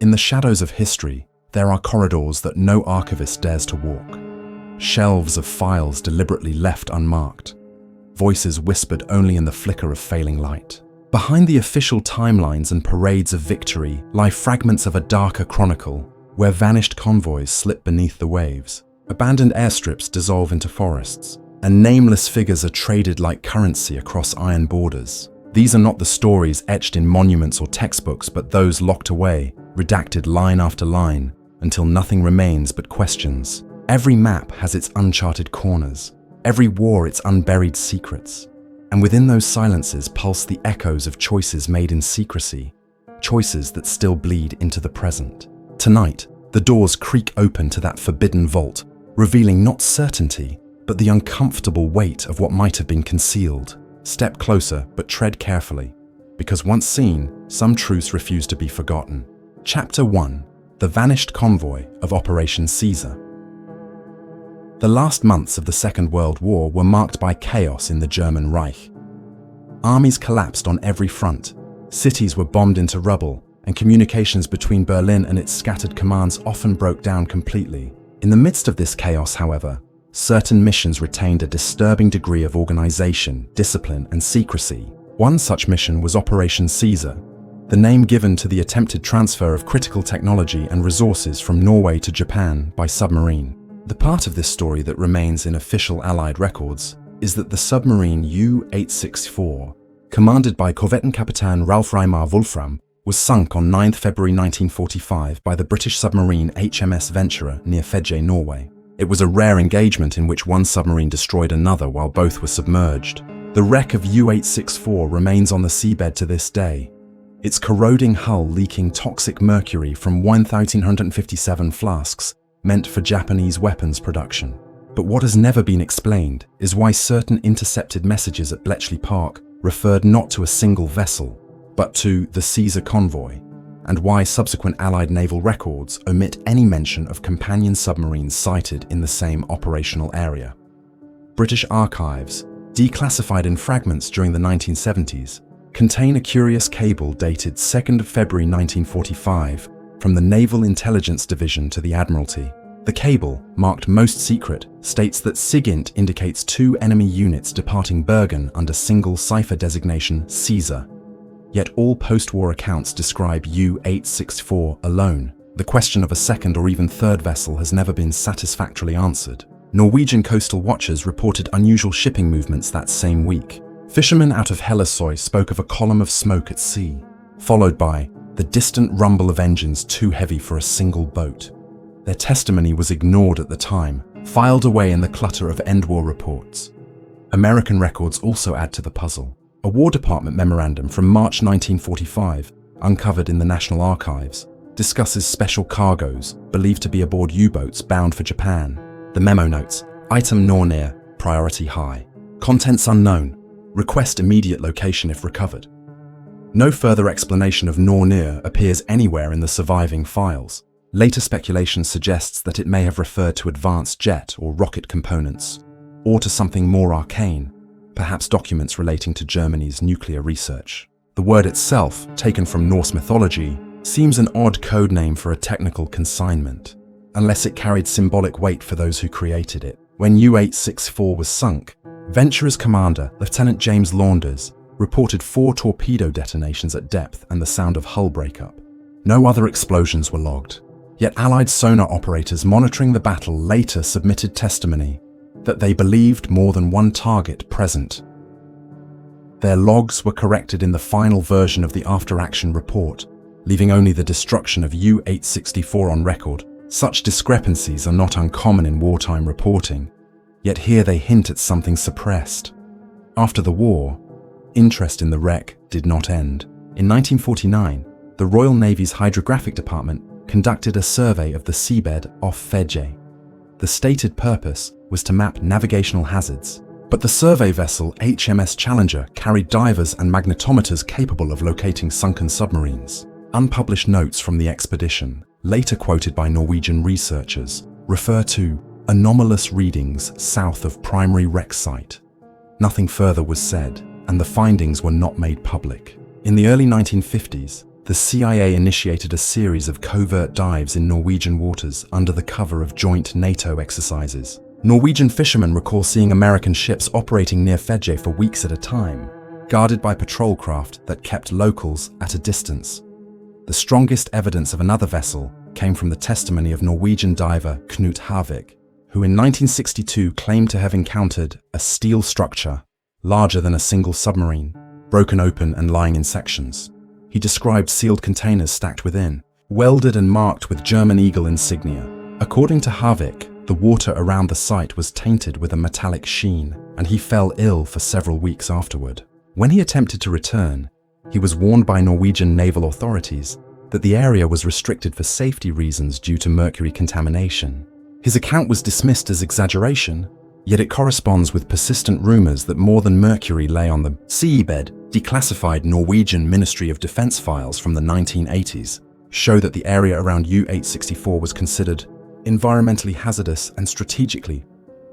In the shadows of history, there are corridors that no archivist dares to walk. Shelves of files deliberately left unmarked. Voices whispered only in the flicker of failing light. Behind the official timelines and parades of victory lie fragments of a darker chronicle, where vanished convoys slip beneath the waves, abandoned airstrips dissolve into forests, and nameless figures are traded like currency across iron borders. These are not the stories etched in monuments or textbooks, but those locked away, redacted line after line, until nothing remains but questions. Every map has its uncharted corners, every war its unburied secrets. And within those silences pulse the echoes of choices made in secrecy, choices that still bleed into the present. Tonight, the doors creak open to that forbidden vault, revealing not certainty, but the uncomfortable weight of what might have been concealed. Step closer, but tread carefully, because once seen, some truths refuse to be forgotten. Chapter 1: The Vanished Convoy of Operation Caesar. The last months of the Second World War were marked by chaos in the German Reich. Armies collapsed on every front, cities were bombed into rubble, and communications between Berlin and its scattered commands often broke down completely. In the midst of this chaos, however, certain missions retained a disturbing degree of organization, discipline, and secrecy. One such mission was Operation Caesar, the name given to the attempted transfer of critical technology and resources from Norway to Japan by submarine. The part of this story that remains in official Allied records is that the submarine U-864, commanded by Korvettenkaptein Ralph Reimar Wolfram, was sunk on 9 February 1945 by the British submarine HMS Venturer near Fedje, Norway. It was a rare engagement in which one submarine destroyed another while both were submerged. The wreck of U-864 remains on the seabed to this day, its corroding hull leaking toxic mercury from 1,357 flasks meant for Japanese weapons production. But what has never been explained is why certain intercepted messages at Bletchley Park referred not to a single vessel, but to the Caesar convoy, and why subsequent Allied naval records omit any mention of companion submarines sighted in the same operational area. British archives, declassified in fragments during the 1970s, contain a curious cable dated 2nd February 1945 from the Naval Intelligence Division to the Admiralty. The cable, marked Most Secret, states that SIGINT indicates 2 enemy units departing Bergen under single cipher designation Caesar. Yet all post-war accounts describe U-864 alone. The question of a second or even third vessel has never been satisfactorily answered. Norwegian coastal watchers reported unusual shipping movements that same week. Fishermen out of Hellesøy spoke of a column of smoke at sea, followed by the distant rumble of engines too heavy for a single boat. Their testimony was ignored at the time, filed away in the clutter of end-war reports. American records also add to the puzzle. A War Department memorandum from March 1945, uncovered in the National Archives, discusses special cargoes believed to be aboard U-boats bound for Japan. The memo notes, item Nornir, priority high. Contents unknown. Request immediate location if recovered. No further explanation of Nornir appears anywhere in the surviving files. Later speculation suggests that it may have referred to advanced jet or rocket components, or to something more arcane, perhaps documents relating to Germany's nuclear research. The word itself, taken from Norse mythology, seems an odd code name for a technical consignment, unless it carried symbolic weight for those who created it. When U-864 was sunk, Venturer's commander, Lieutenant James Launders, reported 4 torpedo detonations at depth and the sound of hull breakup. No other explosions were logged. Yet Allied sonar operators monitoring the battle later submitted testimony that they believed more than one target present. Their logs were corrected in the final version of the after-action report, leaving only the destruction of U-864 on record. Such discrepancies are not uncommon in wartime reporting, yet here they hint at something suppressed. After the war, interest in the wreck did not end. In 1949, the Royal Navy's Hydrographic Department conducted a survey of the seabed off Fedje. The stated purpose was to map navigational hazards, but the survey vessel HMS Challenger carried divers and magnetometers capable of locating sunken submarines. Unpublished notes from the expedition, later quoted by Norwegian researchers, refer to anomalous readings south of primary wreck site. Nothing further was said, and the findings were not made public. In the early 1950s, the CIA initiated a series of covert dives in Norwegian waters under the cover of joint NATO exercises. Norwegian fishermen recall seeing American ships operating near Fedje for weeks at a time, guarded by patrol craft that kept locals at a distance. The strongest evidence of another vessel came from the testimony of Norwegian diver Knut Havik, who in 1962 claimed to have encountered a steel structure larger than a single submarine, broken open and lying in sections. He described sealed containers stacked within, welded and marked with German Eagle insignia. According to Havik, the water around the site was tainted with a metallic sheen, and he fell ill for several weeks afterward. When he attempted to return, he was warned by Norwegian naval authorities that the area was restricted for safety reasons due to mercury contamination. His account was dismissed as exaggeration, yet it corresponds with persistent rumors that more than mercury lay on the seabed. Declassified Norwegian Ministry of Defense files from the 1980s show that the area around U-864 was considered environmentally hazardous and strategically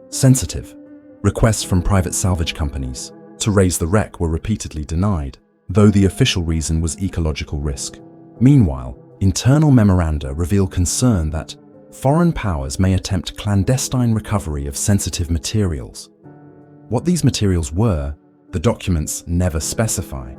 sensitive. Requests from private salvage companies to raise the wreck were repeatedly denied, though the official reason was ecological risk. Meanwhile, internal memoranda reveal concern that foreign powers may attempt clandestine recovery of sensitive materials. What these materials were, the documents never specify.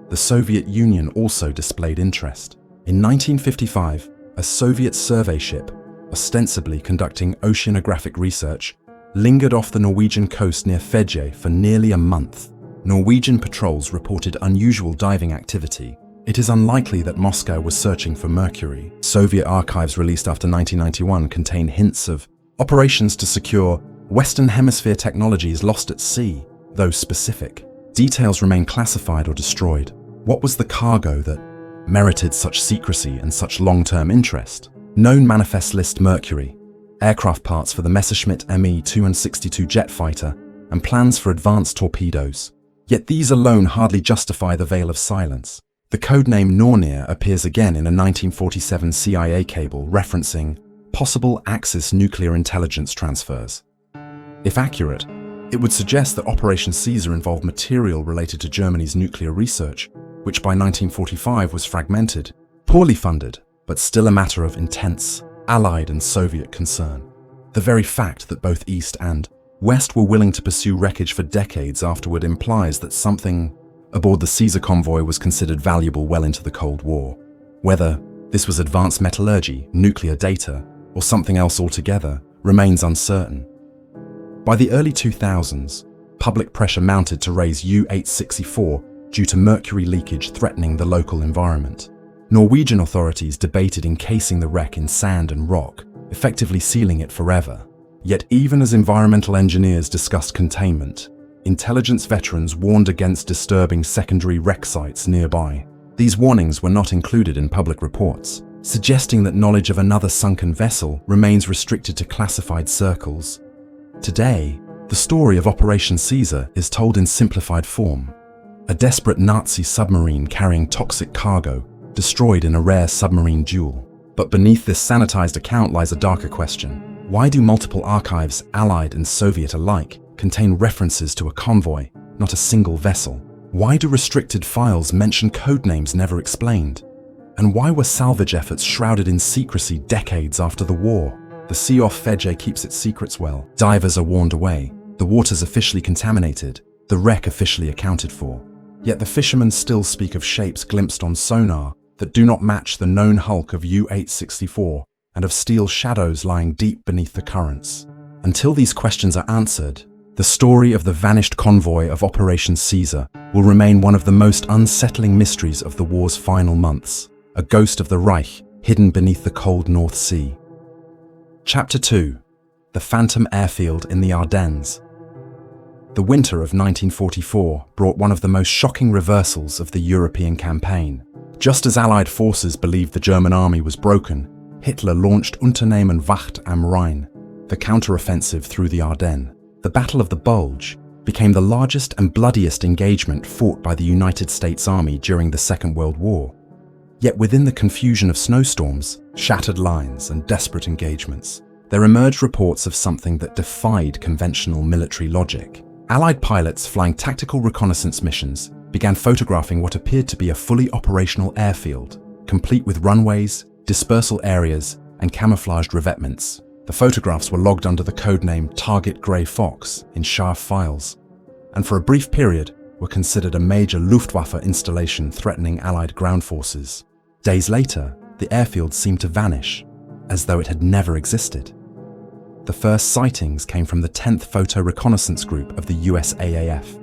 The Soviet Union also displayed interest. In 1955, a Soviet survey ship, ostensibly conducting oceanographic research, lingered off the Norwegian coast near Fedje for nearly a month. Norwegian patrols reported unusual diving activity. It is unlikely that Moscow was searching for mercury. Soviet archives released after 1991 contain hints of operations to secure Western Hemisphere technologies lost at sea, though specific. Details remain classified or destroyed. What was the cargo that merited such secrecy and such long-term interest? Known manifests list mercury, aircraft parts for the Messerschmitt Me-262 jet fighter, and plans for advanced torpedoes. Yet these alone hardly justify the veil of silence. The codename Nornir appears again in a 1947 CIA cable referencing possible Axis nuclear intelligence transfers. If accurate, it would suggest that Operation Caesar involved material related to Germany's nuclear research, which by 1945 was fragmented, poorly funded, but still a matter of intense Allied and Soviet concern. The very fact that both East and West were willing to pursue wreckage for decades afterward implies that something aboard the Caesar convoy was considered valuable well into the Cold War. Whether this was advanced metallurgy, nuclear data, or something else altogether remains uncertain. By the early 2000s, public pressure mounted to raise U-864 due to mercury leakage threatening the local environment. Norwegian authorities debated encasing the wreck in sand and rock, effectively sealing it forever. Yet even as environmental engineers discussed containment, intelligence veterans warned against disturbing secondary wreck sites nearby. These warnings were not included in public reports, suggesting that knowledge of another sunken vessel remains restricted to classified circles. Today, the story of Operation Caesar is told in simplified form. A desperate Nazi submarine carrying toxic cargo destroyed in a rare submarine duel. But beneath this sanitized account lies a darker question. Why do multiple archives, Allied and Soviet alike, contain references to a convoy, not a single vessel? Why do restricted files mention codenames never explained? And why were salvage efforts shrouded in secrecy decades after the war? The sea off Fedje keeps its secrets well. Divers are warned away. The water's officially contaminated. The wreck officially accounted for. Yet the fishermen still speak of shapes glimpsed on sonar that do not match the known hulk of U-864 and of steel shadows lying deep beneath the currents. Until these questions are answered, the story of the vanished convoy of Operation Caesar will remain one of the most unsettling mysteries of the war's final months, a ghost of the Reich hidden beneath the cold North Sea. Chapter 2. The Phantom Airfield in the Ardennes. The winter of 1944 brought one of the most shocking reversals of the European campaign. Just as Allied forces believed the German army was broken, Hitler launched Unternehmen Wacht am Rhein, the counter-offensive through the Ardennes. The Battle of the Bulge became the largest and bloodiest engagement fought by the United States Army during the Second World War. Yet within the confusion of snowstorms, shattered lines and desperate engagements, there emerged reports of something that defied conventional military logic. Allied pilots flying tactical reconnaissance missions began photographing what appeared to be a fully operational airfield, complete with runways, dispersal areas, and camouflaged revetments. The photographs were logged under the codename Target Grey Fox in SHA files, and for a brief period were considered a major Luftwaffe installation threatening Allied ground forces. Days later, the airfield seemed to vanish, as though it had never existed. The first sightings came from the 10th Photo Reconnaissance Group of the USAAF.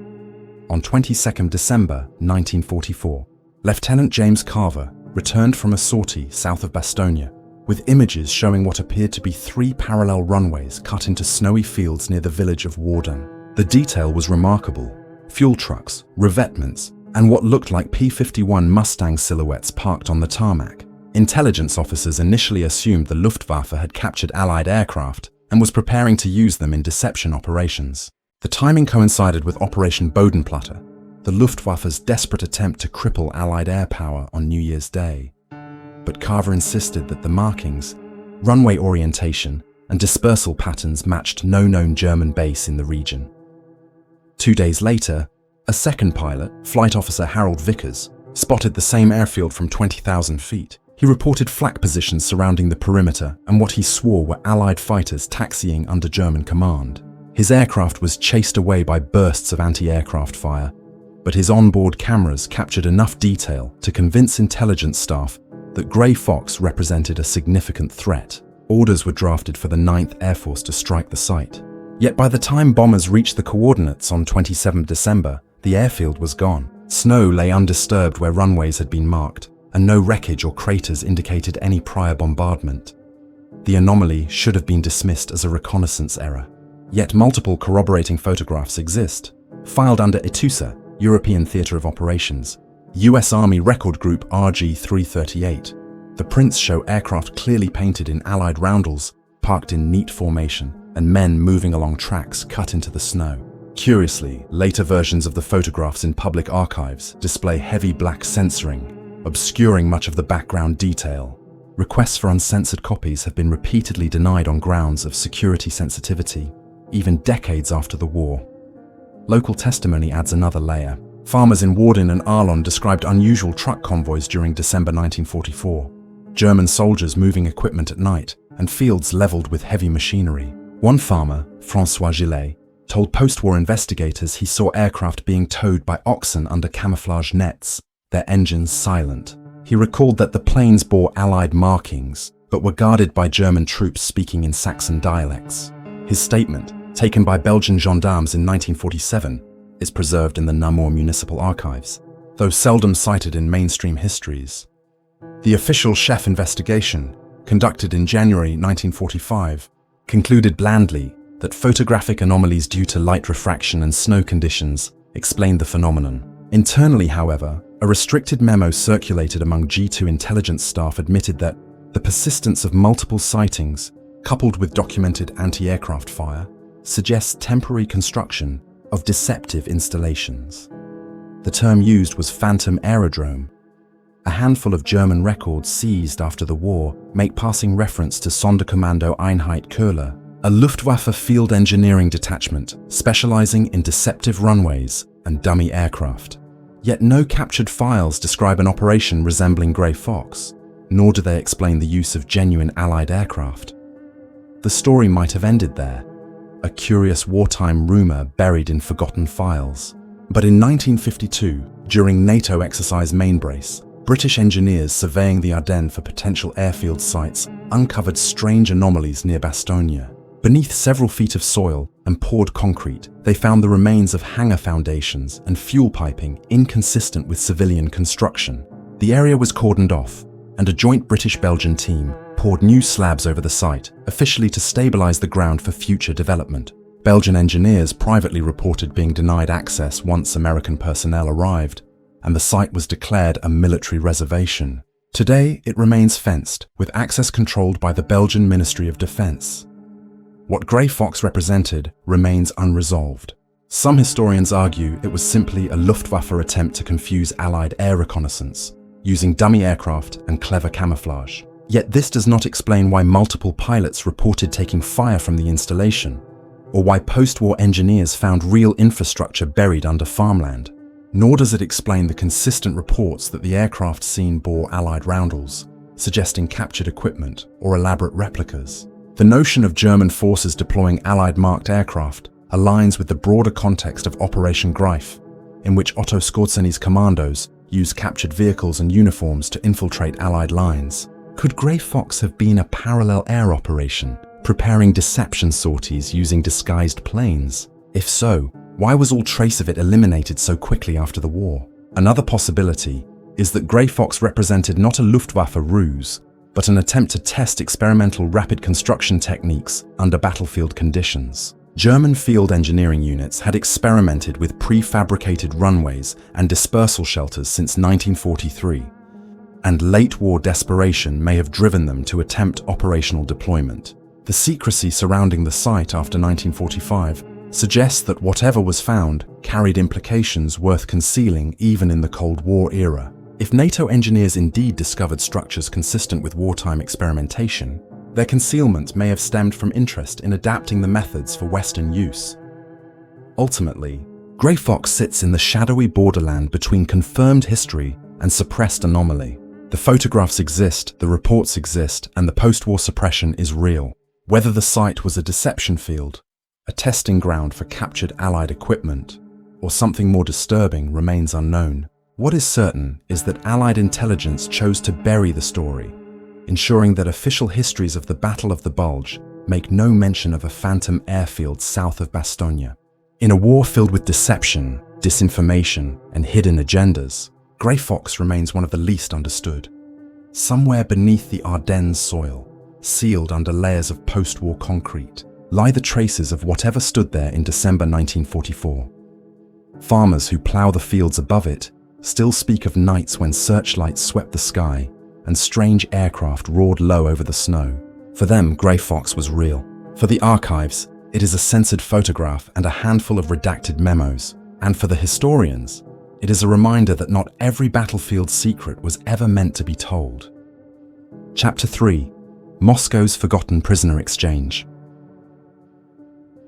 On 22nd December 1944, Lieutenant James Carver returned from a sortie south of Bastogne, with images showing what appeared to be 3 parallel runways cut into snowy fields near the village of Warden. The detail was remarkable: fuel trucks, revetments, and what looked like P-51 Mustang silhouettes parked on the tarmac. Intelligence officers initially assumed the Luftwaffe had captured Allied aircraft and was preparing to use them in deception operations. The timing coincided with Operation Bodenplatte, the Luftwaffe's desperate attempt to cripple Allied air power on New Year's Day. But Carver insisted that the markings, runway orientation, and dispersal patterns matched no known German base in the region. 2 days later, a second pilot, Flight Officer Harold Vickers, spotted the same airfield from 20,000 feet. He reported flak positions surrounding the perimeter and what he swore were Allied fighters taxiing under German command. His aircraft was chased away by bursts of anti-aircraft fire, but his onboard cameras captured enough detail to convince intelligence staff that Grey Fox represented a significant threat. Orders were drafted for the 9th Air Force to strike the site. Yet by the time bombers reached the coordinates on 27 December, the airfield was gone. Snow lay undisturbed where runways had been marked, and no wreckage or craters indicated any prior bombardment. The anomaly should have been dismissed as a reconnaissance error. Yet multiple corroborating photographs exist. Filed under ETUSA, European Theatre of Operations, US Army Record Group RG-338, the prints show aircraft clearly painted in Allied roundels, parked in neat formation, and men moving along tracks cut into the snow. Curiously, later versions of the photographs in public archives display heavy black censoring, obscuring much of the background detail. Requests for uncensored copies have been repeatedly denied on grounds of security sensitivity, even decades after the war. Local testimony adds another layer. Farmers in Warden and Arlon described unusual truck convoys during December 1944, German soldiers moving equipment at night, and fields leveled with heavy machinery. One farmer, François Gillet, told post-war investigators he saw aircraft being towed by oxen under camouflage nets, their engines silent. He recalled that the planes bore Allied markings, but were guarded by German troops speaking in Saxon dialects. His statement, taken by Belgian gendarmes in 1947, is preserved in the Namur Municipal Archives, though seldom cited in mainstream histories. The official chef investigation, conducted in January 1945, concluded blandly that photographic anomalies due to light refraction and snow conditions explained the phenomenon. Internally, however, a restricted memo circulated among G2 intelligence staff admitted that the persistence of multiple sightings, coupled with documented anti-aircraft fire, suggests temporary construction of deceptive installations. The term used was phantom aerodrome. A handful of German records seized after the war make passing reference to Sonderkommando Einheit Köhler, a Luftwaffe field engineering detachment specializing in deceptive runways and dummy aircraft. Yet no captured files describe an operation resembling Grey Fox, nor do they explain the use of genuine Allied aircraft. The story might have ended there, a curious wartime rumor buried in forgotten files. But in 1952, during NATO exercise Mainbrace, British engineers surveying the Ardennes for potential airfield sites uncovered strange anomalies near Bastogne. Beneath several feet of soil and poured concrete, they found the remains of hangar foundations and fuel piping inconsistent with civilian construction. The area was cordoned off, and a joint British-Belgian team poured new slabs over the site, officially to stabilize the ground for future development. Belgian engineers privately reported being denied access once American personnel arrived, and the site was declared a military reservation. Today, it remains fenced, with access controlled by the Belgian Ministry of Defense. What Grey Fox represented remains unresolved. Some historians argue it was simply a Luftwaffe attempt to confuse Allied air reconnaissance, using dummy aircraft and clever camouflage. Yet this does not explain why multiple pilots reported taking fire from the installation, or why post-war engineers found real infrastructure buried under farmland. nor does it explain the consistent reports that the aircraft seen bore Allied roundels, suggesting captured equipment or elaborate replicas. The notion of German forces deploying Allied-marked aircraft aligns with the broader context of Operation Greif, in which Otto Skorzeny's commandos used captured vehicles and uniforms to infiltrate Allied lines. Could Grey Fox have been a parallel air operation, preparing deception sorties using disguised planes? If so, why was all trace of it eliminated so quickly after the war? Another possibility is that Grey Fox represented not a Luftwaffe ruse, but an attempt to test experimental rapid construction techniques under battlefield conditions. German field engineering units had experimented with prefabricated runways and dispersal shelters since 1943, and late-war desperation may have driven them to attempt operational deployment. The secrecy surrounding the site after 1945 suggests that whatever was found carried implications worth concealing even in the Cold War era. If NATO engineers indeed discovered structures consistent with wartime experimentation, their concealment may have stemmed from interest in adapting the methods for Western use. Ultimately, Grey Fox sits in the shadowy borderland between confirmed history and suppressed anomaly. The photographs exist, the reports exist, and the post-war suppression is real. Whether the site was a deception field, a testing ground for captured Allied equipment, or something more disturbing remains unknown. What is certain is that Allied intelligence chose to bury the story, ensuring that official histories of the Battle of the Bulge make no mention of a phantom airfield south of Bastogne. In a war filled with deception, disinformation, and hidden agendas, Grey Fox remains one of the least understood. Somewhere beneath the Ardennes soil, sealed under layers of post-war concrete, lie the traces of whatever stood there in December 1944. Farmers who plough the fields above it still speak of nights when searchlights swept the sky and strange aircraft roared low over the snow. For them, Grey Fox was real. For the archives, it is a censored photograph and a handful of redacted memos. And for the historians, it is a reminder that not every battlefield secret was ever meant to be told. Chapter 3: Moscow's Forgotten Prisoner Exchange.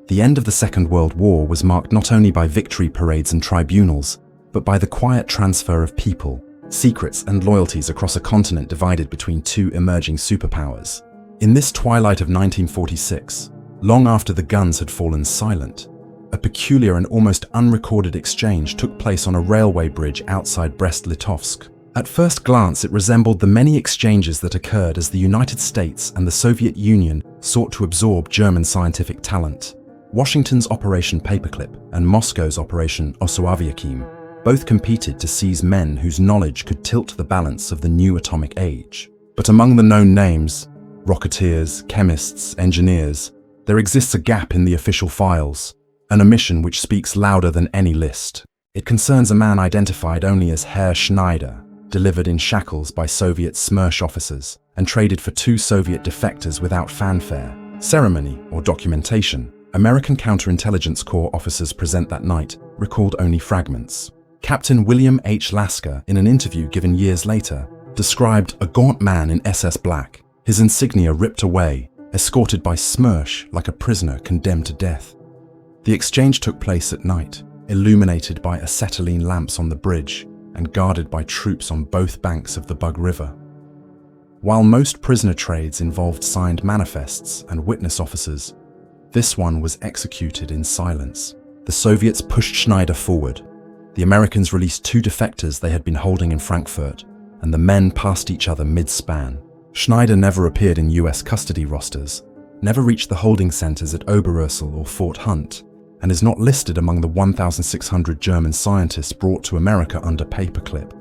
The end of the Second World War was marked not only by victory parades and tribunals, but by the quiet transfer of people, secrets, and loyalties across a continent divided between two emerging superpowers. In this twilight of 1946, long after the guns had fallen silent, a peculiar and almost unrecorded exchange took place on a railway bridge outside Brest-Litovsk. At first glance, it resembled the many exchanges that occurred as the United States and the Soviet Union sought to absorb German scientific talent. Washington's Operation Paperclip and Moscow's Operation Osoaviakhim both competed to seize men whose knowledge could tilt the balance of the new atomic age. But among the known names, rocketeers, chemists, engineers, there exists a gap in the official files, an omission which speaks louder than any list. It concerns a man identified only as Herr Schneider, delivered in shackles by Soviet Smersh officers, and traded for 2 Soviet defectors without fanfare, ceremony, or documentation. American counterintelligence corps officers present that night recalled only fragments. Captain William H. Lasker, in an interview given years later, described a gaunt man in SS black, his insignia ripped away, escorted by Smersh like a prisoner condemned to death. The exchange took place at night, illuminated by acetylene lamps on the bridge and guarded by troops on both banks of the Bug River. While most prisoner trades involved signed manifests and witness officers, this one was executed in silence. The Soviets pushed Schneider forward. The Americans released 2 defectors they had been holding in Frankfurt, and the men passed each other mid-span. Schneider never appeared in US custody rosters, never reached the holding centers at Oberursel or Fort Hunt, and is not listed among the 1,600 German scientists brought to America under Paperclip.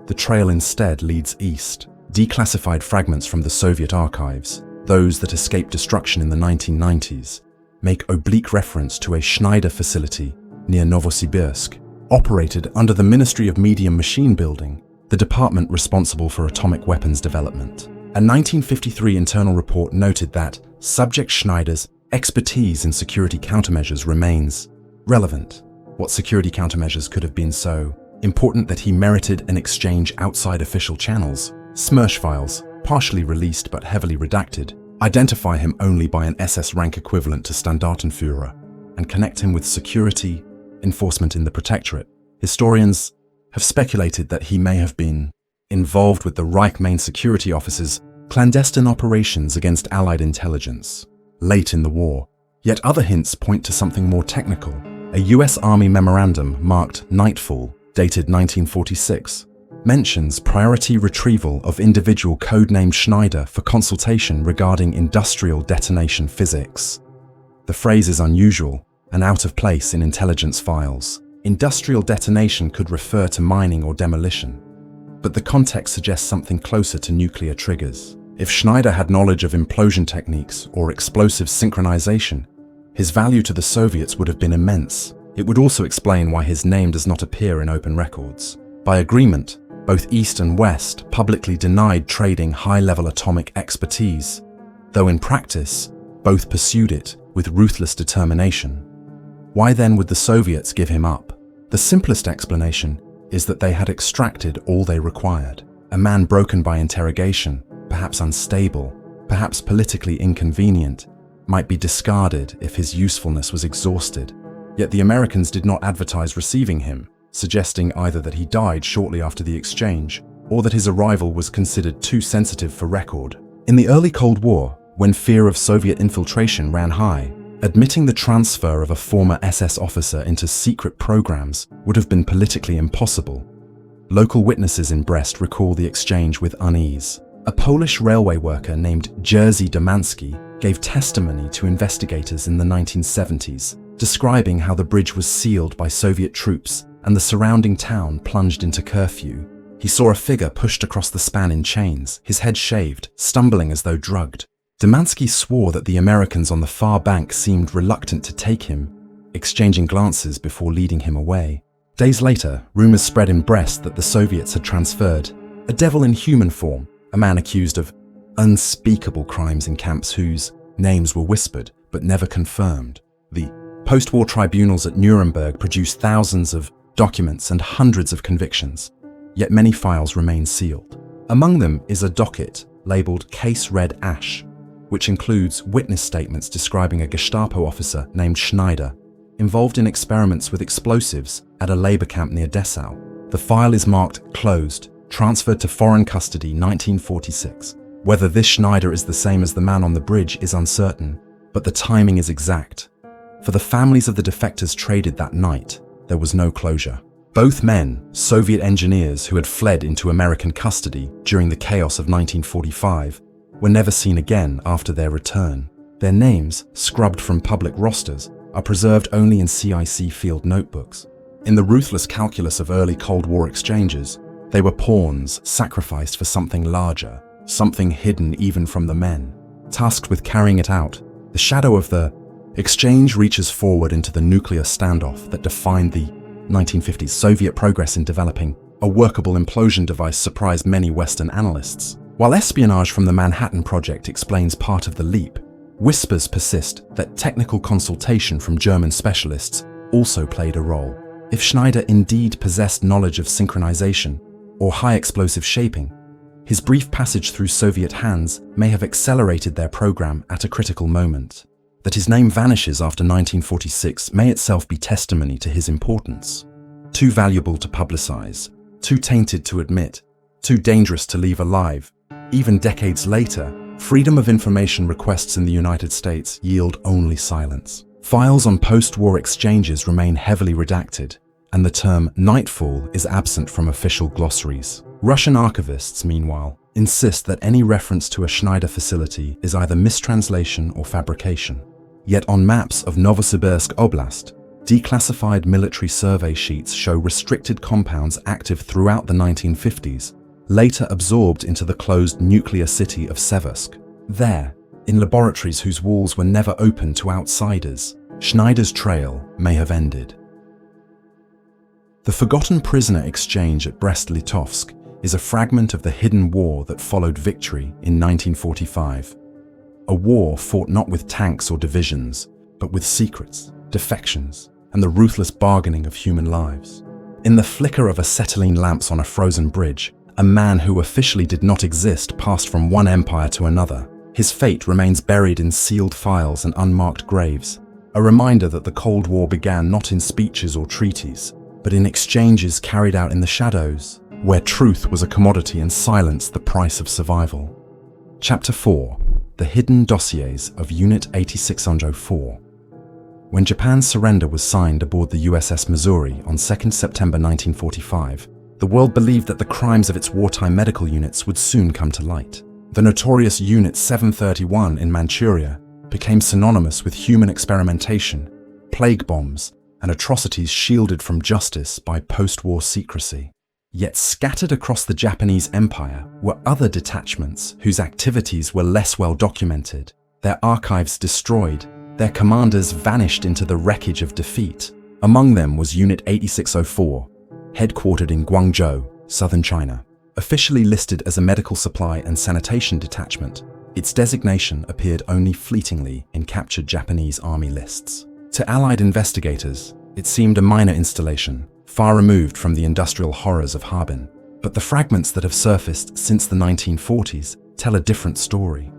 The trail instead leads east. Declassified fragments from the Soviet archives, those that escaped destruction in the 1990s, make oblique reference to a Schneider facility near Novosibirsk, operated under the Ministry of Medium Machine Building, the department responsible for atomic weapons development. A 1953 internal report noted that Subject Schneider's expertise in security countermeasures remains relevant. What security countermeasures could have been so important that he merited an exchange outside official channels? Smersh files, partially released but heavily redacted, identify him only by an SS rank equivalent to Standartenführer and connect him with security enforcement in the Protectorate. Historians have speculated that he may have been involved with the Reich main security officer's clandestine operations against Allied intelligence late in the war. Yet other hints point to something more technical. A US Army memorandum marked Nightfall, dated 1946, mentions priority retrieval of individual codenamed Schneider for consultation regarding industrial detonation physics. The phrase is unusual and out of place in intelligence files. Industrial detonation could refer to mining or demolition, but the context suggests something closer to nuclear triggers. If Schneider had knowledge of implosion techniques or explosive synchronization, his value to the Soviets would have been immense. It would also explain why his name does not appear in open records. By agreement, both East and West publicly denied trading high-level atomic expertise, though in practice, both pursued it with ruthless determination. Why then would the Soviets give him up? The simplest explanation is that they had extracted all they required. A man broken by interrogation, perhaps unstable, perhaps politically inconvenient, might be discarded if his usefulness was exhausted. Yet the Americans did not advertise receiving him, suggesting either that he died shortly after the exchange or that his arrival was considered too sensitive for record. In the early Cold War, when fear of Soviet infiltration ran high, admitting the transfer of a former SS officer into secret programs would have been politically impossible. Local witnesses in Brest recall the exchange with unease. A Polish railway worker named Jerzy Domański gave testimony to investigators in the 1970s, describing how the bridge was sealed by Soviet troops and the surrounding town plunged into curfew. He saw a figure pushed across the span in chains, his head shaved, stumbling as though drugged. Domański swore that the Americans on the far bank seemed reluctant to take him, exchanging glances before leading him away. Days later, rumors spread in Brest that the Soviets had transferred a devil in human form, a man accused of unspeakable crimes in camps whose names were whispered but never confirmed. The post-war tribunals at Nuremberg produced thousands of documents and hundreds of convictions, yet many files remain sealed. Among them is a docket labeled Case Red Ash, which includes witness statements describing a Gestapo officer named Schneider involved in experiments with explosives at a labor camp near Dessau. The file is marked closed, transferred to foreign custody 1946. Whether this Schneider is the same as the man on the bridge is uncertain, but the timing is exact. For the families of the defectors traded that night, there was no closure. Both men, Soviet engineers who had fled into American custody during the chaos of 1945, were never seen again after their return. Their names, scrubbed from public rosters, are preserved only in CIC field notebooks. In the ruthless calculus of early Cold War exchanges, they were pawns sacrificed for something larger, something hidden even from the men. Tasked with carrying it out, the shadow of the exchange reaches forward into the nuclear standoff that defined the 1950s. Soviet progress in developing a workable implosion device surprised many Western analysts. While espionage from the Manhattan Project explains part of the leap, whispers persist that technical consultation from German specialists also played a role. If Schneider indeed possessed knowledge of synchronization or high explosive shaping, his brief passage through Soviet hands may have accelerated their program at a critical moment. That his name vanishes after 1946 may itself be testimony to his importance. Too valuable to publicize, too tainted to admit, too dangerous to leave alive. Even decades later, freedom of information requests in the United States yield only silence. Files on post-war exchanges remain heavily redacted, and the term Nightfall is absent from official glossaries. Russian archivists, meanwhile, insist that any reference to a Schneider facility is either mistranslation or fabrication. Yet on maps of Novosibirsk Oblast, declassified military survey sheets show restricted compounds active throughout the 1950s, later absorbed into the closed nuclear city of Seversk. There, in laboratories whose walls were never open to outsiders, Schneider's trail may have ended. The forgotten prisoner exchange at Brest-Litovsk is a fragment of the hidden war that followed victory in 1945. A war fought not with tanks or divisions, but with secrets, defections, and the ruthless bargaining of human lives. In the flicker of acetylene lamps on a frozen bridge, a man who officially did not exist passed from one empire to another. His fate remains buried in sealed files and unmarked graves, a reminder that the Cold War began not in speeches or treaties, but in exchanges carried out in the shadows, where truth was a commodity and silence the price of survival. Chapter 4. The Hidden Dossiers of Unit 8604. When Japan's surrender was signed aboard the USS Missouri on 2 September 1945, the world believed that the crimes of its wartime medical units would soon come to light. The notorious Unit 731 in Manchuria became synonymous with human experimentation, plague bombs, and atrocities shielded from justice by post-war secrecy. Yet scattered across the Japanese Empire were other detachments whose activities were less well documented, their archives destroyed, their commanders vanished into the wreckage of defeat. Among them was Unit 8604, headquartered in Guangzhou, southern China. Officially listed as a medical supply and sanitation detachment, its designation appeared only fleetingly in captured Japanese army lists. To Allied investigators, it seemed a minor installation, far removed from the industrial horrors of Harbin. But the fragments that have surfaced since the 1940s tell a different story.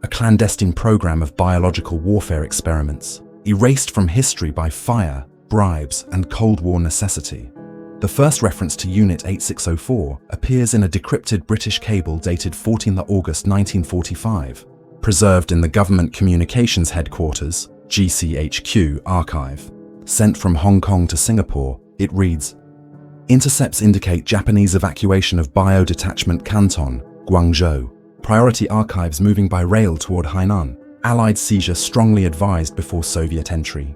A clandestine program of biological warfare experiments, erased from history by fire, bribes, and Cold War necessity. The first reference to Unit 8604 appears in a decrypted British cable dated 14 August 1945, preserved in the Government Communications Headquarters, GCHQ, archive. Sent from Hong Kong to Singapore, it reads, "Intercepts indicate Japanese evacuation of Bio-Detachment Canton, Guangzhou. Priority archives moving by rail toward Hainan. Allied seizure strongly advised before Soviet entry."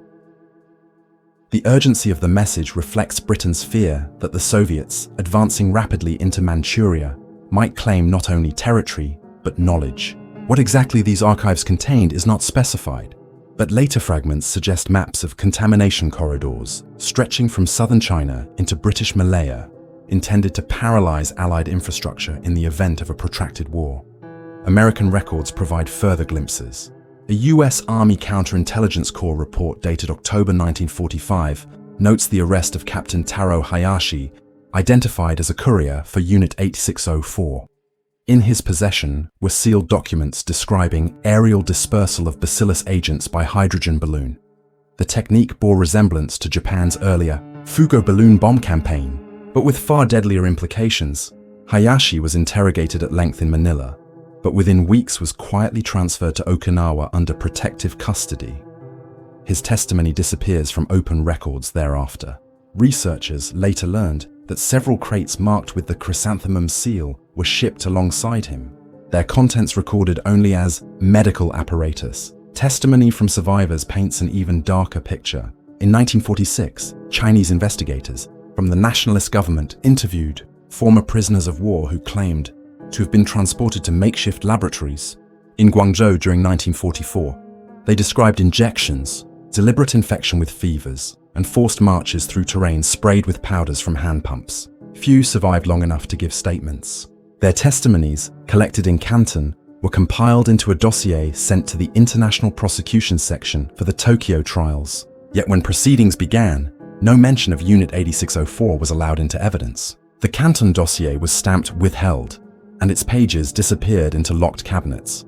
The urgency of the message reflects Britain's fear that the Soviets, advancing rapidly into Manchuria, might claim not only territory, but knowledge. What exactly these archives contained is not specified, but later fragments suggest maps of contamination corridors stretching from southern China into British Malaya, intended to paralyze Allied infrastructure in the event of a protracted war. American records provide further glimpses. A US Army Counterintelligence Corps report dated October 1945 notes the arrest of Captain Taro Hayashi, identified as a courier for Unit 8604. In his possession were sealed documents describing aerial dispersal of bacillus agents by hydrogen balloon. The technique bore resemblance to Japan's earlier Fugo balloon bomb campaign, but with far deadlier implications. Hayashi was interrogated at length in Manila, but within weeks was quietly transferred to Okinawa under protective custody. His testimony disappears from open records thereafter. Researchers later learned that several crates marked with the chrysanthemum seal were shipped alongside him, their contents recorded only as medical apparatus. Testimony from survivors paints an even darker picture. In 1946, Chinese investigators from the nationalist government interviewed former prisoners of war who claimed to have been transported to makeshift laboratories in Guangzhou during 1944. They described injections, deliberate infection with fevers, and forced marches through terrain sprayed with powders from hand pumps. Few survived long enough to give statements. Their testimonies, collected in Canton, were compiled into a dossier sent to the International Prosecution Section for the Tokyo trials. Yet when proceedings began, no mention of Unit 8604 was allowed into evidence. The Canton dossier was stamped "withheld," and its pages disappeared into locked cabinets.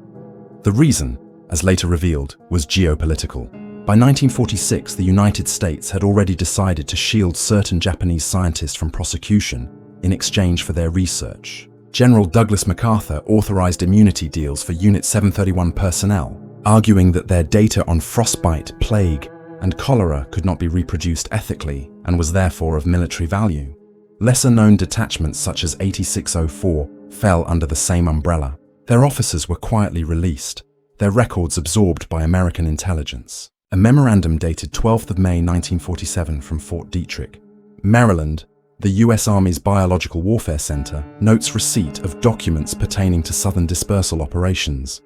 The reason, as later revealed, was geopolitical. By 1946, the United States had already decided to shield certain Japanese scientists from prosecution in exchange for their research. General Douglas MacArthur authorized immunity deals for Unit 731 personnel, arguing that their data on frostbite, plague, and cholera could not be reproduced ethically and was therefore of military value. Lesser-known detachments such as 8604 fell under the same umbrella. Their officers were quietly released, their records absorbed by American intelligence. A memorandum dated 12th of May 1947 from Fort Detrick, Maryland, the U.S. Army's Biological Warfare Center, notes receipt of documents pertaining to Southern dispersal operations.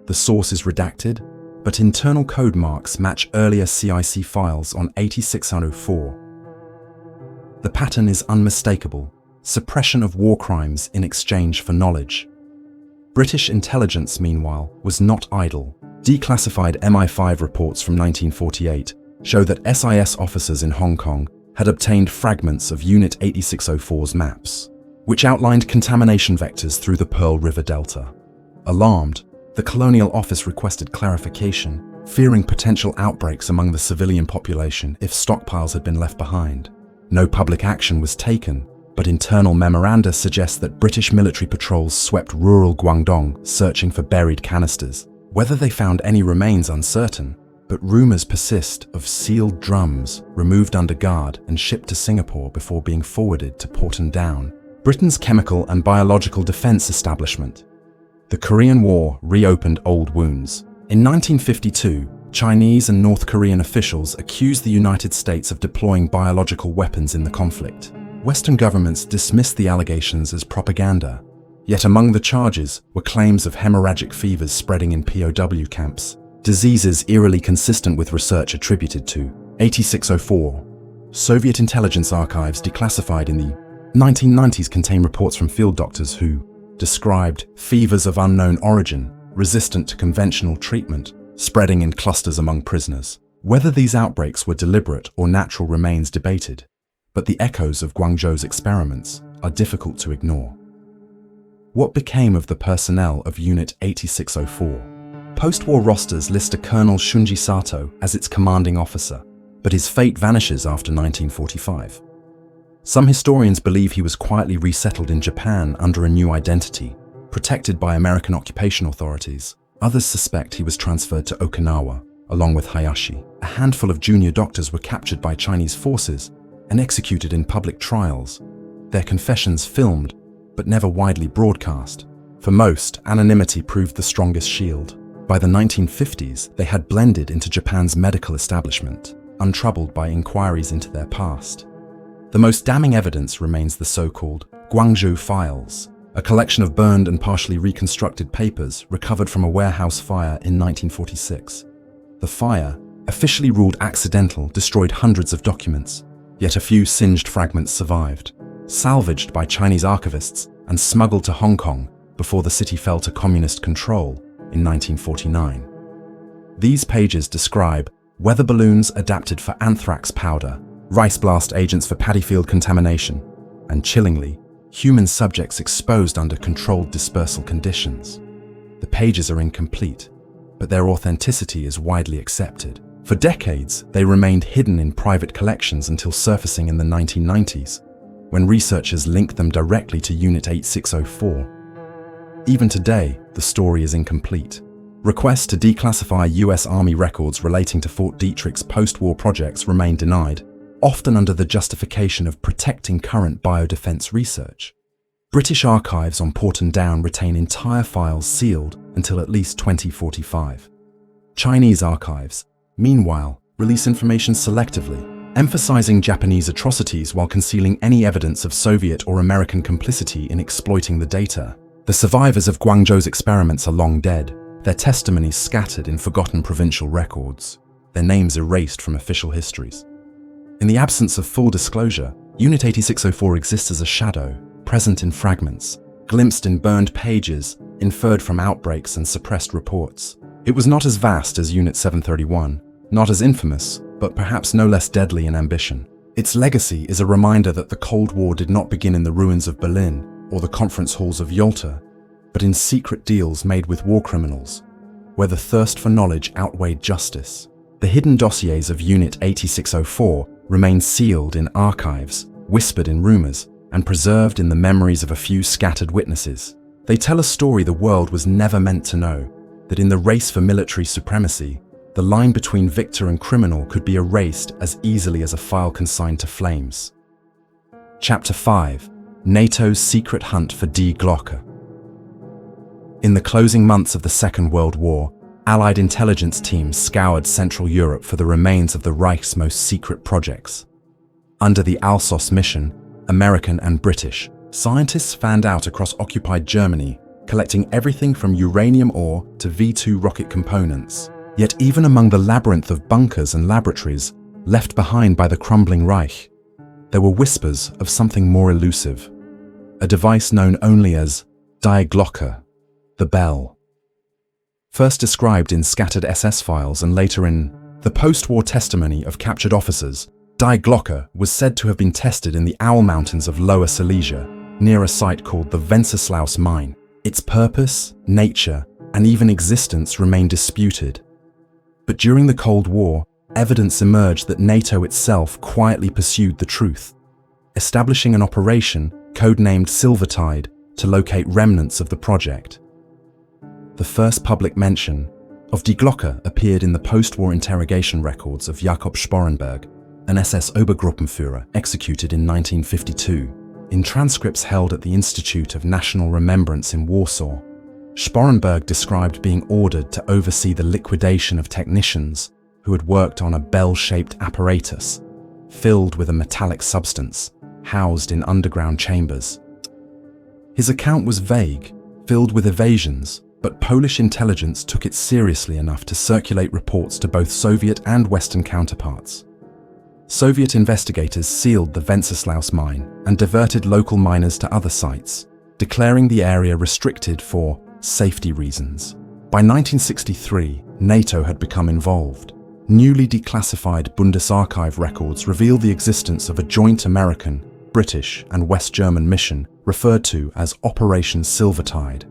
The source is redacted, but internal code marks match earlier CIC files on 8604. The pattern is unmistakable: suppression of war crimes in exchange for knowledge. British intelligence, meanwhile, was not idle. Declassified MI5 reports from 1948 show that SIS officers in Hong Kong had obtained fragments of Unit 8604's maps, which outlined contamination vectors through the Pearl River Delta. Alarmed, the Colonial Office requested clarification, fearing potential outbreaks among the civilian population if stockpiles had been left behind. No public action was taken, but internal memoranda suggest that British military patrols swept rural Guangdong searching for buried canisters. Whether they found any remains uncertain, but rumors persist of sealed drums removed under guard and shipped to Singapore before being forwarded to Porton Down, Britain's chemical and biological defense establishment. The Korean War reopened old wounds. In 1952, Chinese and North Korean officials accused the United States of deploying biological weapons in the conflict. Western governments dismissed the allegations as propaganda. Yet among the charges were claims of hemorrhagic fevers spreading in POW camps, diseases eerily consistent with research attributed to 8604. Soviet intelligence archives declassified in the 1990s contain reports from field doctors who described fevers of unknown origin, resistant to conventional treatment, spreading in clusters among prisoners. Whether these outbreaks were deliberate or natural remains debated, but the echoes of Guangzhou's experiments are difficult to ignore. What became of the personnel of Unit 8604? Post-war rosters list a Colonel Shunji Sato as its commanding officer, but his fate vanishes after 1945. Some historians believe he was quietly resettled in Japan under a new identity, protected by American occupation authorities. Others suspect he was transferred to Okinawa, along with Hayashi. A handful of junior doctors were captured by Chinese forces and executed in public trials, their confessions filmed, but never widely broadcast. For most, anonymity proved the strongest shield. By the 1950s, they had blended into Japan's medical establishment, untroubled by inquiries into their past. The most damning evidence remains the so-called Guangzhou Files, a collection of burned and partially reconstructed papers recovered from a warehouse fire in 1946. The fire, officially ruled accidental, destroyed hundreds of documents, yet a few singed fragments survived, salvaged by Chinese archivists and smuggled to Hong Kong before the city fell to communist control in 1949. These pages describe weather balloons adapted for anthrax powder, rice blast agents for paddy field contamination, and chillingly, human subjects exposed under controlled dispersal conditions. The pages are incomplete, but their authenticity is widely accepted. For decades, they remained hidden in private collections until surfacing in the 1990s, when researchers linked them directly to Unit 8604. Even today, the story is incomplete. Requests to declassify US Army records relating to Fort Detrick's post-war projects remain denied, often under the justification of protecting current biodefense research. British archives on Porton Down retain entire files sealed until at least 2045. Chinese archives, meanwhile, release information selectively, emphasizing Japanese atrocities while concealing any evidence of Soviet or American complicity in exploiting the data. The survivors of Guangzhou's experiments are long dead, their testimonies scattered in forgotten provincial records, their names erased from official histories. In the absence of full disclosure, Unit 8604 exists as a shadow, present in fragments, glimpsed in burned pages, inferred from outbreaks and suppressed reports. It was not as vast as Unit 731, not as infamous, but perhaps no less deadly in ambition. Its legacy is a reminder that the Cold War did not begin in the ruins of Berlin or the conference halls of Yalta, but in secret deals made with war criminals, where the thirst for knowledge outweighed justice. The hidden dossiers of Unit 8604 remain sealed in archives, whispered in rumors, and preserved in the memories of a few scattered witnesses. They tell a story the world was never meant to know, that in the race for military supremacy, the line between victor and criminal could be erased as easily as a file consigned to flames. Chapter 5: NATO's Secret Hunt for Die Glocke. In the closing months of the Second World War, Allied intelligence teams scoured Central Europe for the remains of the Reich's most secret projects. Under the Alsos mission, American and British, scientists fanned out across occupied Germany, collecting everything from uranium ore to V2 rocket components. Yet even among the labyrinth of bunkers and laboratories left behind by the crumbling Reich, there were whispers of something more elusive, a device known only as Die Glocke, the bell. First described in scattered SS files and later in the post-war testimony of captured officers, Die Glocke was said to have been tested in the Owl Mountains of Lower Silesia, near a site called the Wenceslaus Mine. Its purpose, nature, and even existence remain disputed. But during the Cold War, evidence emerged that NATO itself quietly pursued the truth. establishing an operation codenamed Silvertide to locate remnants of the project. The first public mention of Die Glocke appeared in the post-war interrogation records of Jakob Sporenberg, an SS Obergruppenführer executed in 1952. In transcripts held at the Institute of National Remembrance in Warsaw, Sporenberg described being ordered to oversee the liquidation of technicians who had worked on a bell-shaped apparatus filled with a metallic substance housed in underground chambers. His account was vague, filled with evasions, but Polish intelligence took it seriously enough to circulate reports to both Soviet and Western counterparts. Soviet investigators sealed the Wenceslaus mine and diverted local miners to other sites, declaring the area restricted for safety reasons. By 1963, NATO had become involved. Newly declassified Bundesarchive records reveal the existence of a joint American, British, and West German mission referred to as Operation Silvertide.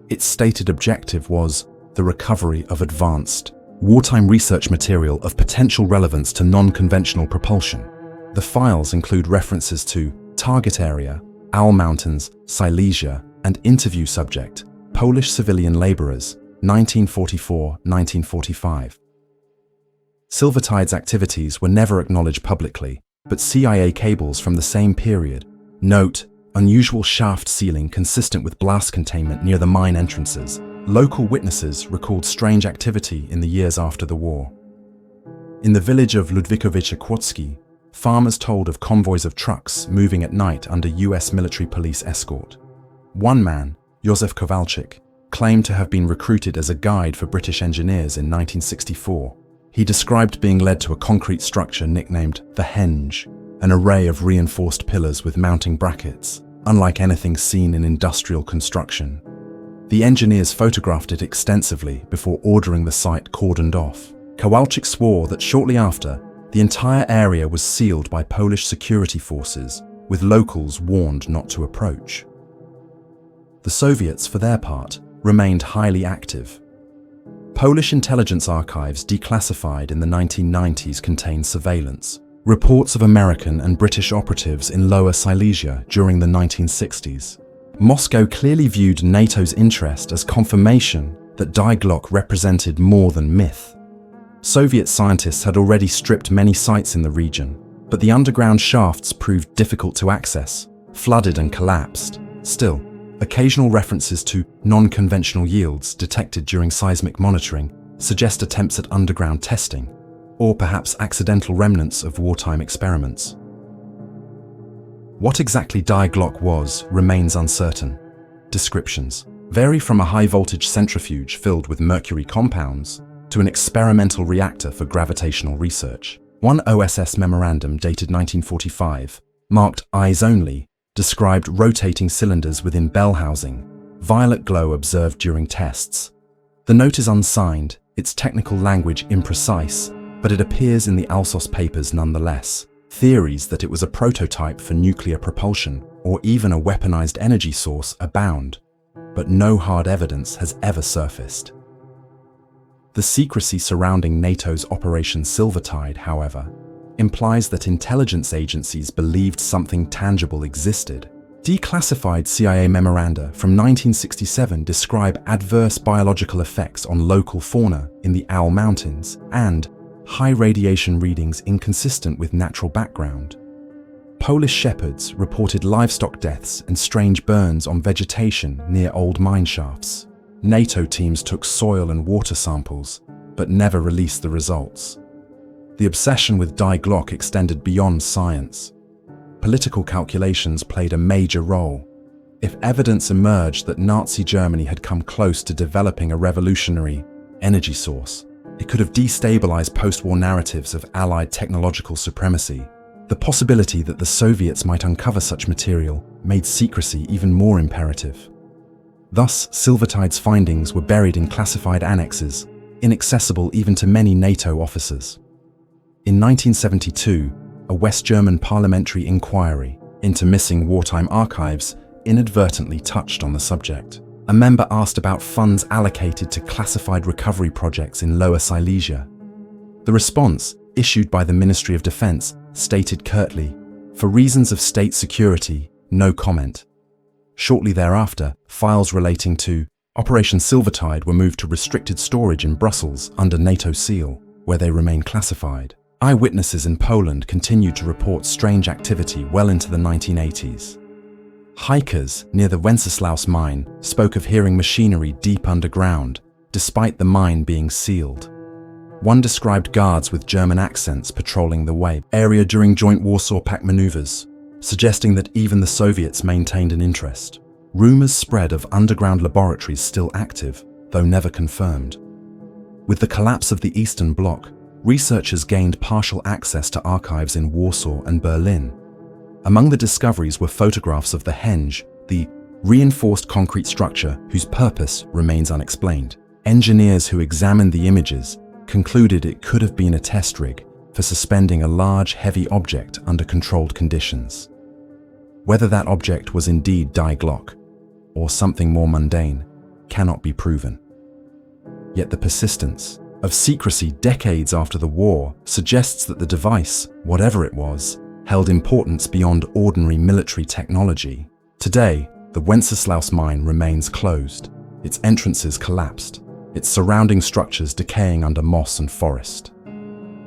Its stated objective was the recovery of advanced, wartime research material of potential relevance to non-conventional propulsion. The files include references to target area, Owl Mountains, Silesia, and interview subject, Polish civilian laborers, 1944-1945. Silvertide's activities were never acknowledged publicly, but CIA cables from the same period note unusual shaft sealing consistent with blast containment near the mine entrances. Local witnesses recalled strange activity in the years after the war. In the village of Ludwikowice Kłodzkie, farmers told of convoys of trucks moving at night under US military police escort. One man, Józef Kowalczyk, claimed to have been recruited as a guide for British engineers in 1964. He described being led to a concrete structure nicknamed the Henge, an array of reinforced pillars with mounting brackets, unlike anything seen in industrial construction. The engineers photographed it extensively before ordering the site cordoned off. Kowalczyk swore that shortly after, the entire area was sealed by Polish security forces, with locals warned not to approach. The Soviets, for their part, remained highly active. Polish intelligence archives declassified in the 1990s contain surveillance, reports of American and British operatives in Lower Silesia during the 1960s. Moscow clearly viewed NATO's interest as confirmation that Die Glocke represented more than myth. Soviet scientists had already stripped many sites in the region, but the underground shafts proved difficult to access, flooded and collapsed. Still, occasional references to non-conventional yields detected during seismic monitoring suggest attempts at underground testing, or perhaps accidental remnants of wartime experiments. What exactly Die Glocke was remains uncertain. Descriptions vary from a high-voltage centrifuge filled with mercury compounds to an experimental reactor for gravitational research. One OSS memorandum dated 1945, marked Eyes Only, described rotating cylinders within bell housing, violet glow observed during tests. The note is unsigned, its technical language imprecise, but it appears in the Alsos papers nonetheless. Theories that it was a prototype for nuclear propulsion or even a weaponized energy source abound, but no hard evidence has ever surfaced. The secrecy surrounding NATO's Operation Silvertide, however, implies that intelligence agencies believed something tangible existed. Declassified CIA memoranda from 1967 describe adverse biological effects on local fauna in the Owl Mountains and high radiation readings inconsistent with natural background. Polish shepherds reported livestock deaths and strange burns on vegetation near old mine shafts. NATO teams took soil and water samples, but never released the results. The obsession with Die Glocke extended beyond science. Political calculations played a major role. If evidence emerged that Nazi Germany had come close to developing a revolutionary energy source, it could have destabilized post-war narratives of Allied technological supremacy. The possibility that the Soviets might uncover such material made secrecy even more imperative. Thus, Silvertide's findings were buried in classified annexes, inaccessible even to many NATO officers. In 1972, a West German parliamentary inquiry into missing wartime archives inadvertently touched on the subject. A member asked about funds allocated to classified recovery projects in Lower Silesia. The response, issued by the Ministry of Defense, stated curtly, For reasons of state security, no comment. Shortly thereafter, files relating to Operation Silvertide were moved to restricted storage in Brussels under NATO seal, where they remain classified. Eyewitnesses in Poland continued to report strange activity well into the 1980s. Hikers near the Wenceslaus mine spoke of hearing machinery deep underground, despite the mine being sealed. One described guards with German accents patrolling the WWII area during joint Warsaw Pact maneuvers, suggesting that even the Soviets maintained an interest. Rumors spread of underground laboratories still active, though never confirmed. With the collapse of the Eastern Bloc, researchers gained partial access to archives in Warsaw and Berlin. Among the discoveries were photographs of the henge, the reinforced concrete structure whose purpose remains unexplained. Engineers who examined the images concluded it could have been a test rig for suspending a large, heavy object under controlled conditions. Whether that object was indeed Die Glocke, or something more mundane, cannot be proven. Yet the persistence of secrecy decades after the war suggests that the device, whatever it was, held importance beyond ordinary military technology. Today, the Wenceslaus mine remains closed, its entrances collapsed, its surrounding structures decaying under moss and forest.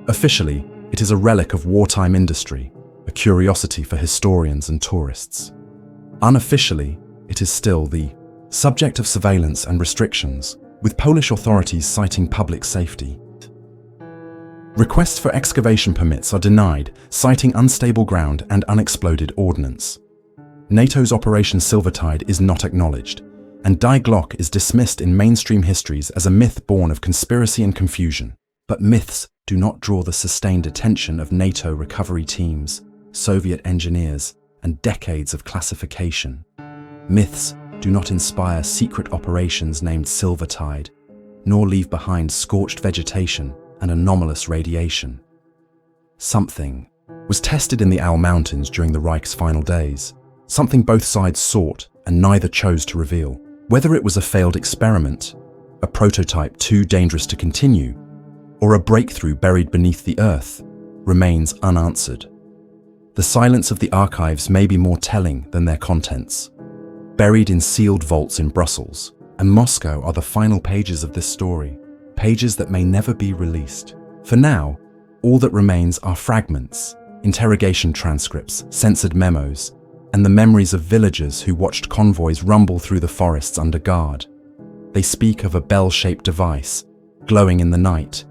Officially, it is a relic of wartime industry, a curiosity for historians and tourists. Unofficially, it is still the subject of surveillance and restrictions, with Polish authorities citing public safety. Requests for excavation permits are denied, citing unstable ground and unexploded ordnance. NATO's Operation Silvertide is not acknowledged, and Die Glocke is dismissed in mainstream histories as a myth born of conspiracy and confusion. But myths do not draw the sustained attention of NATO recovery teams, Soviet engineers, and decades of classification. Myths do not inspire secret operations named Silvertide, nor leave behind scorched vegetation and anomalous radiation. Something was tested in the Al Mountains during the Reich's final days, something both sides sought and neither chose to reveal. Whether it was a failed experiment, a prototype too dangerous to continue, or a breakthrough buried beneath the earth, remains unanswered. The silence of the archives may be more telling than their contents. Buried in sealed vaults in Brussels and Moscow are the final pages of this story, pages that may never be released. For now, all that remains are fragments, interrogation transcripts, censored memos, and the memories of villagers who watched convoys rumble through the forests under guard. They speak of a bell-shaped device, glowing in the night,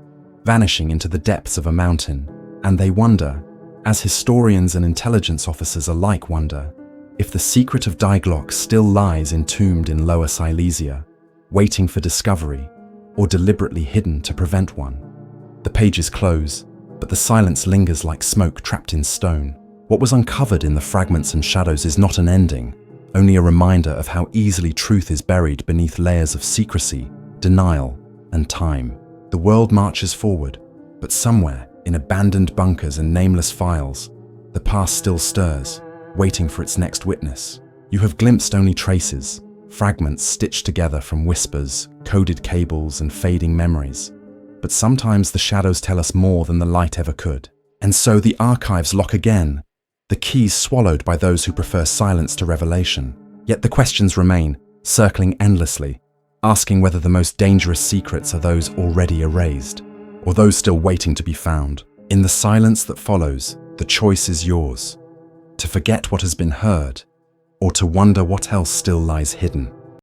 vanishing into the depths of a mountain, and they wonder, as historians and intelligence officers alike wonder, if the secret of Die Glocke still lies entombed in Lower Silesia, waiting for discovery, or deliberately hidden to prevent one. The pages close, but the silence lingers like smoke trapped in stone. What was uncovered in the fragments and shadows is not an ending, only a reminder of how easily truth is buried beneath layers of secrecy, denial, and time. The world marches forward, but somewhere, in abandoned bunkers and nameless files, the past still stirs, waiting for its next witness. You have glimpsed only traces, fragments stitched together from whispers, coded cables, and fading memories. But sometimes the shadows tell us more than the light ever could. And so the archives lock again, the keys swallowed by those who prefer silence to revelation. Yet the questions remain, circling endlessly, asking whether the most dangerous secrets are those already erased, or those still waiting to be found. In the silence that follows, the choice is yours: to forget what has been heard, or to wonder what else still lies hidden.